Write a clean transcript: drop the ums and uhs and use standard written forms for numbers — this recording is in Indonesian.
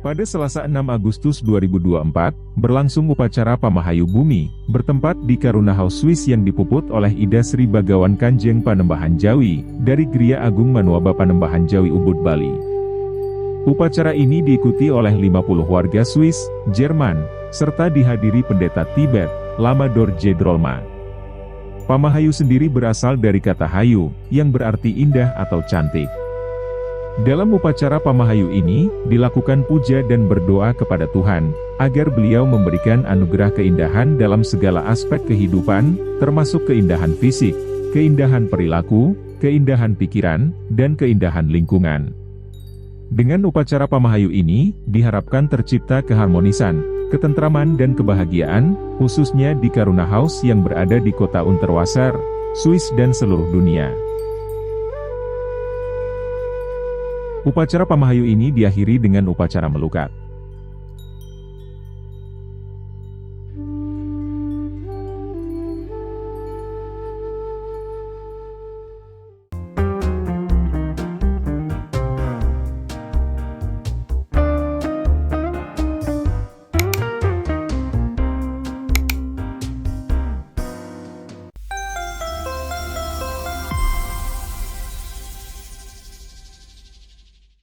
Pada Selasa 6 Agustus 2024, berlangsung upacara Pamahayu Bumi, bertempat di Karuna House Swiss yang dipuput oleh Ida Sri Bagawan Kanjeng Panembahan Jawi, dari Gria Agung Manuaba Panembahan Jawi Ubud, Bali. Upacara ini diikuti oleh 50 warga Swiss, Jerman, serta dihadiri pendeta Tibet, Lama Dorje Drolma. Pamahayu sendiri berasal dari kata hayu, yang berarti indah atau cantik. Dalam upacara Pamahayu ini, dilakukan puja dan berdoa kepada Tuhan, agar beliau memberikan anugerah keindahan dalam segala aspek kehidupan, termasuk keindahan fisik, keindahan perilaku, keindahan pikiran, dan keindahan lingkungan. Dengan upacara Pamahayu ini, diharapkan tercipta keharmonisan, ketentraman dan kebahagiaan, khususnya di Karuna House yang berada di kota Unterwasser, Swiss dan seluruh dunia. Upacara Pamahayu ini diakhiri dengan upacara melukat.